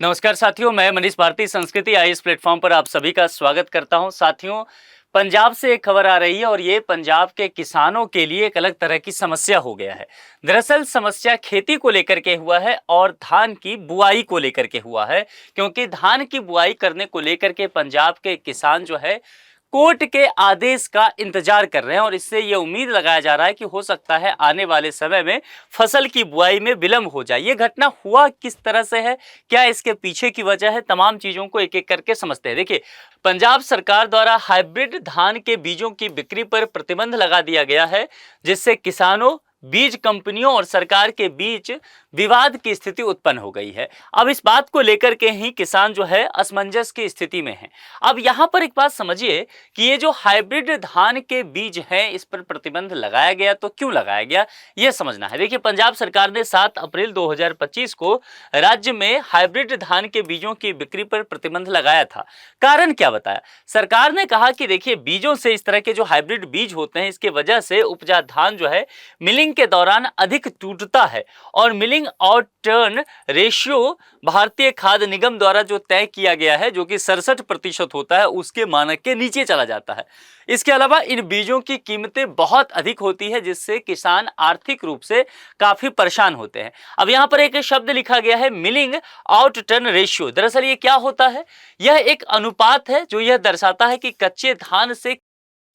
नमस्कार साथियों, मैं मनीष भारती संस्कृति आई इस प्लेटफॉर्म पर आप सभी का स्वागत करता हूं। साथियों, पंजाब से एक खबर आ रही है और ये पंजाब के किसानों के लिए एक अलग तरह की समस्या हो गया है। दरअसल समस्या खेती को लेकर के हुआ है और धान की बुआई को लेकर के हुआ है, क्योंकि धान की बुआई करने को लेकर के पंजाब के किसान जो है कोर्ट के आदेश का इंतजार कर रहे हैं और इससे ये उम्मीद लगाया जा रहा है कि हो सकता है आने वाले समय में फसल की बुआई में विलंब हो जाए। ये घटना हुआ किस तरह से है, क्या इसके पीछे की वजह है, तमाम चीजों को एक एक करके समझते हैं। देखिए, पंजाब सरकार द्वारा हाइब्रिड धान के बीजों की बिक्री पर प्रतिबंध लगा दिया गया है, जिससे किसानों, बीज कंपनियों और सरकार के बीच विवाद की स्थिति उत्पन्न हो गई है। अब इस बात को लेकर के ही किसान जो है असमंजस की स्थिति में है। अब यहां पर एक बात समझिए कि ये जो हाइब्रिड धान के बीज हैं, इस पर प्रतिबंध लगाया गया तो क्यों लगाया गया, यह समझना है। देखिए, पंजाब सरकार ने 7 अप्रैल 2025 को राज्य में हाइब्रिड धान के बीजों की बिक्री पर प्रतिबंध लगाया था। कारण क्या बताया? सरकार ने कहा कि देखिए, बीजों से, इस तरह के जो हाइब्रिड बीज होते हैं, इसके वजह से उपजा धान जो है मिलिंग के दौरान अधिक टूटता है और मिलिंग और टर्न रेशियो भारतीय खाद्य निगम द्वारा जो तय किया गया है, जो कि 67% होता है, उसके मानक के नीचे चला जाता है। इसके अलावा इन बीजों की कीमतें बहुत अधिक होती है, जिससे किसान आर्थिक रूप से काफी परेशान होते हैं। अब यहां पर एक शब्द लिखा गया है, मिलिंग आउट टर्न रेशियो। दरअसल ये क्या होता है? यह एक अनुपात है जो यह दर्शाता है कि कच्चे धान से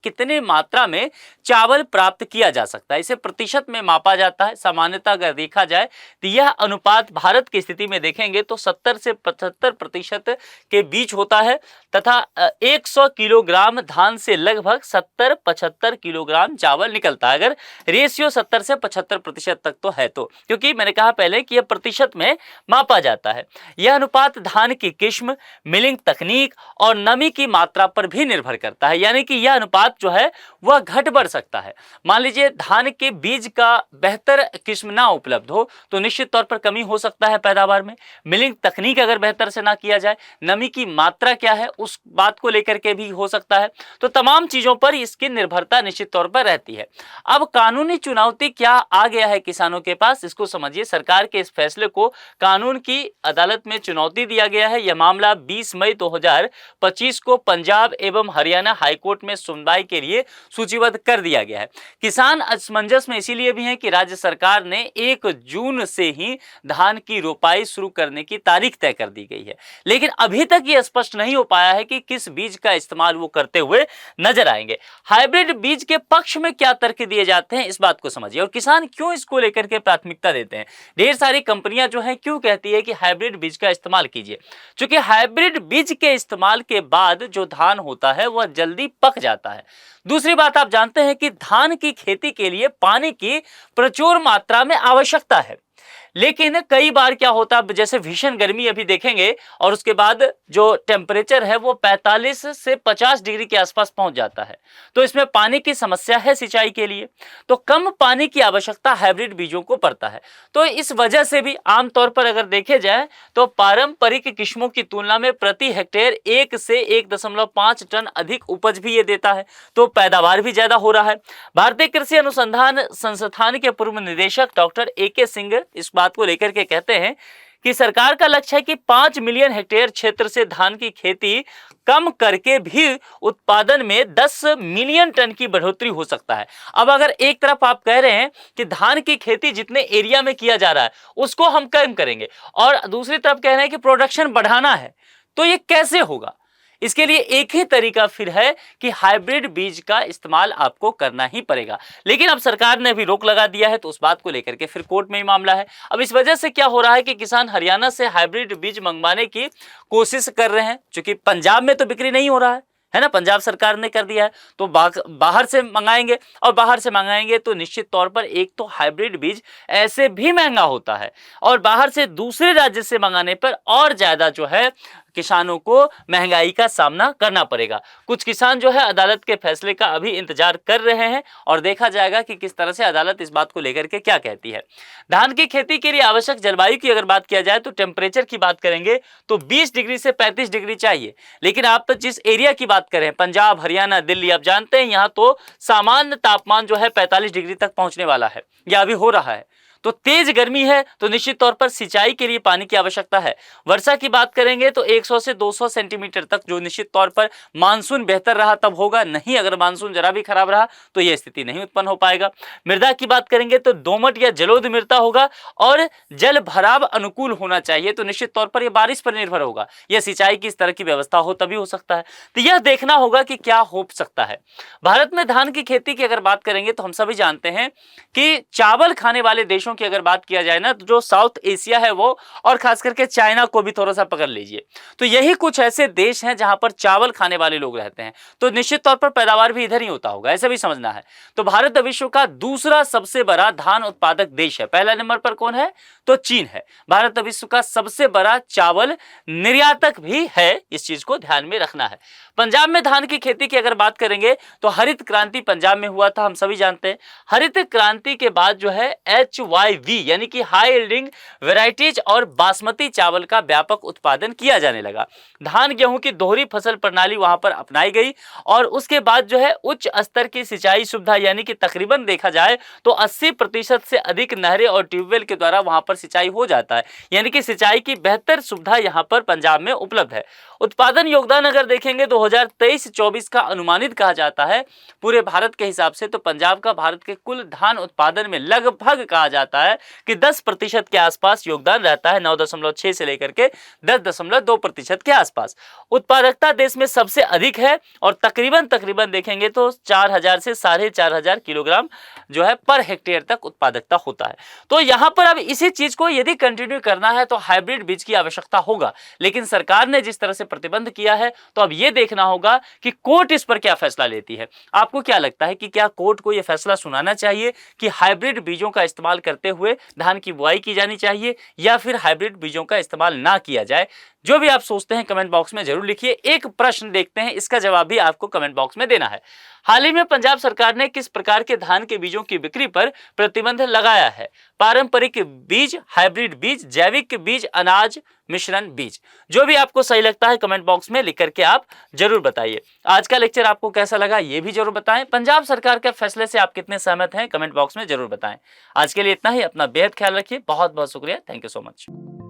कितने मात्रा में चावल प्राप्त किया जा सकता है। इसे प्रतिशत में मापा जाता है। सामान्यतः अगर देखा जाए तो यह अनुपात भारत की स्थिति में देखेंगे तो 70 से 75% के बीच होता है तथा 100 किलोग्राम धान से लगभग 70-75 किलोग्राम चावल निकलता है। अगर रेशियो 70 से 75% तक तो है, तो क्योंकि मैंने कहा पहले कि यह प्रतिशत में मापा जाता है। यह अनुपात धान की किस्म, मिलिंग तकनीक और नमी की मात्रा पर भी निर्भर करता है, यानी कि यह अनुपात जो है वह घट बढ़ सकता है। मान लीजिए धान के बीज का बेहतर किस्म ना उपलब्ध हो तो निश्चित तौर पर कमी हो सकता है पैदावार में। मिलिंग तकनीक अगर बेहतर से ना किया जाए, नमी की मात्रा क्या है उस बात को लेकर के भी हो सकता है। तो तमाम चीजों पर इसकी निर्भरता निश्चित तौर पर रहती है। अब कानूनी चुनौती क्या आ गया है किसानों के पास, इसको समझिए। सरकार के इस फैसले को कानून की अदालत में चुनौती दिया गया है। यह मामला 20 मई 2025 को पंजाब एवं हरियाणा हाईकोर्ट में सुनवाई के लिए सूचीबद्ध कर दिया गया है। किसान असमंजस में इसीलिए भी हैं कि राज्य सरकार ने 1 जून से ही धान की रोपाई शुरू करने की तारीख तय कर दी गई है, लेकिन अभी तक यह स्पष्ट नहीं हो पाया है कि किस बीज का इस्तेमाल वो करते हुए नजर आएंगे। हाइब्रिड बीज के पक्ष में क्या तर्क दिए जाते हैं, इस बात को समझिए। और किसान क्यों इसको लेकर के प्राथमिकता देते हैं? ढेर सारी कंपनियां जो है क्यों कहती है कि हाइब्रिड बीज का इस्तेमाल कीजिए? क्योंकि हाइब्रिड बीज के इस्तेमाल के बाद जो धान होता है वह जल्दी पक जाता है। दूसरी बात, आप जानते हैं कि धान की खेती के लिए पानी की प्रचुर मात्रा में आवश्यकता है, लेकिन कई बार क्या होता है, जैसे भीषण गर्मी अभी देखेंगे और उसके बाद जो टेम्परेचर है वो 45 से 50 डिग्री के आसपास पहुंच जाता है, तो इसमें पानी की समस्या है सिंचाई के लिए। तो कम पानी की आवश्यकता हाइब्रिड बीजों को पड़ता है। तो इस वजह से भी आमतौर पर अगर देखे जाए तो पारंपरिक किस्मों की तुलना में प्रति हेक्टेयर 1 से 1.5 टन अधिक उपज भी ये देता है, तो पैदावार भी ज्यादा हो रहा है। भारतीय कृषि अनुसंधान संस्थान के पूर्व निदेशक डॉक्टर AK सिंह इस बात को लेकर के कहते हैं कि सरकार का लक्ष्य है कि 5 मिलियन हेक्टेयर क्षेत्र से धान की खेती कम करके भी उत्पादन में 10 मिलियन टन की बढ़ोतरी हो सकता है। अब अगर एक तरफ आप कह रहे हैं कि धान की खेती जितने एरिया में किया जा रहा है उसको हम कम करेंगे और दूसरी तरफ कह रहे हैं कि प्रोडक्शन बढ़ाना है, तो ये कैसे होगा? इसके लिए एक ही तरीका फिर है कि हाइब्रिड बीज का इस्तेमाल आपको करना ही पड़ेगा। लेकिन अब सरकार ने भी रोक लगा दिया है, तो उस बात को लेकर के फिर कोर्ट में ही मामला है। अब इस वजह से क्या हो रहा है कि किसान हरियाणा से हाइब्रिड बीज मंगवाने की कोशिश कर रहे हैं, क्योंकि पंजाब में तो बिक्री नहीं हो रहा है ना, पंजाब सरकार ने कर दिया है, तो बाहर से मंगाएंगे और बाहर से मंगाएंगे तो निश्चित तौर पर एक तो हाइब्रिड बीज ऐसे भी महंगा होता है और बाहर से दूसरे राज्य से मंगाने पर और ज्यादा जो है किसानों को महंगाई का सामना करना पड़ेगा। कुछ किसान जो है अदालत के फैसले का अभी इंतजार कर रहे हैं और देखा जाएगा कि किस तरह से अदालत इस बात को लेकर के क्या कहती है। धान की खेती के लिए आवश्यक जलवायु की अगर बात किया जाए तो टेम्परेचर की बात करेंगे तो 20 डिग्री से 35 डिग्री चाहिए, लेकिन आप तो जिस एरिया की बात करें, पंजाब, हरियाणा, दिल्ली, आप जानते हैं यहाँ तो सामान्य तापमान जो है 45 डिग्री तक पहुंचने वाला है या अभी हो रहा है। तो तेज गर्मी है तो निश्चित तौर पर सिंचाई के लिए पानी की आवश्यकता है। वर्षा की बात करेंगे तो 100 से 200 सेंटीमीटर तक, जो निश्चित तौर पर मानसून बेहतर रहा तब होगा, नहीं अगर मानसून जरा भी खराब रहा तो यह स्थिति नहीं उत्पन्न हो पाएगा। मृदा की बात करेंगे तो दोमट या जलोढ़ मृदा होगा और जल भराव अनुकूल होना चाहिए, तो निश्चित तौर पर यह बारिश पर निर्भर होगा, यह सिंचाई की इस तरह की व्यवस्था हो तभी हो सकता है। तो यह देखना होगा कि क्या हो सकता है। भारत में धान की खेती की अगर बात करेंगे तो हम सभी जानते हैं कि चावल खाने वाले देशों की अगर बात किया जाए ना, तो जो साउथ एशिया है वो, और खास करके चाइना को भी थोड़ा सा पकड़ लीजिए, तो यही कुछ ऐसे देश हैं जहां पर चावल खाने वाले लोग रहते हैं, तो निश्चित तौर पर पैदावार भी इधर ही होता होगा, ऐसा भी समझना है। तो भारत विश्व का दूसरा सबसे बड़ा धान उत्पादक देश है। पहला नंबर पर कौन है? तो चीन है। भारत विश्व का सबसे बड़ा चावल निर्यातक भी है, इस चीज को ध्यान में रखना है। पंजाब में धान की खेती की अगर बात करेंगे तो हरित क्रांति पंजाब में हुआ था, हम सभी जानते हैं। हरित क्रांति के बाद जो है HYV यानी कि हाई यील्डिंग वैरायटीज और बासमती चावल का व्यापक उत्पादन किया जाने लगा। धान गेहूं की दोहरी फसल प्रणाली वहां पर अपनाई गई और उसके बाद जो है उच्च स्तर की सिंचाई सुविधा, यानी कि तकरीबन देखा जाए तो 80% से अधिक नहरें और ट्यूबवेल के द्वारा वहां पर सिंचाई हो जाता है, यानी कि सिंचाई की बेहतर सुविधा यहां पर पंजाब में उपलब्ध है। उत्पादन योगदान अगर देखेंगे 2023-24 का अनुमानित कहा जाता है पूरे भारत के हिसाब से, तो पंजाब का भारत के कुल धान उत्पादन में लगभग कहा जाता है कि 10% के आसपास योगदान रहता है, 9.6 से लेकर के 10.2% के आसपास। उत्पादकता देश में सबसे अधिक है और तकरीबन देखेंगे तो 4000 से 4500 किलोग्राम जो है पर हेक्टेयर तक उत्पादकता होता है। तो यहां पर अब इसी चीज को यदि कंटिन्यू करना है तो हाइब्रिड बीज की आवश्यकता होगा, लेकिन सरकार ने जिस तरह से प्रतिबंध किया है तो अब यह देखना होगा कि कोर्ट इस पर क्या फैसला लेती है। आपको क्या लगता है कि क्या कोर्ट को यह फैसला सुनाना चाहिए कि हाइब्रिड बीजों का इस्तेमाल करते हुए धान की बुआई की जानी चाहिए या फिर हाइब्रिड बीजों का इस्तेमाल ना किया जाए? जो भी आप सोचते हैं कमेंट बॉक्स में जरूर लिखिए। एक प्रश्न देखते हैं, इसका जवाब भी आपको कमेंट बॉक्स में देना है। हाल ही में पंजाब सरकार ने किस प्रकार के धान के बीजों की बिक्री पर प्रतिबंध लगाया है? पारंपरिक बीज, हाइब्रिड बीज, जैविक बीज, अनाज मिश्रण बीज। जो भी आपको सही लगता है कमेंट बॉक्स में लिख करके आप जरूर बताइए। आज का लेक्चर आपको कैसा लगा ये भी जरूर बताएं। पंजाब सरकार के फैसले से आप कितने सहमत हैं कमेंट बॉक्स में जरूर बताएं। आज के लिए इतना ही। अपना बेहद ख्याल रखिए। बहुत बहुत शुक्रिया। Thank you so much.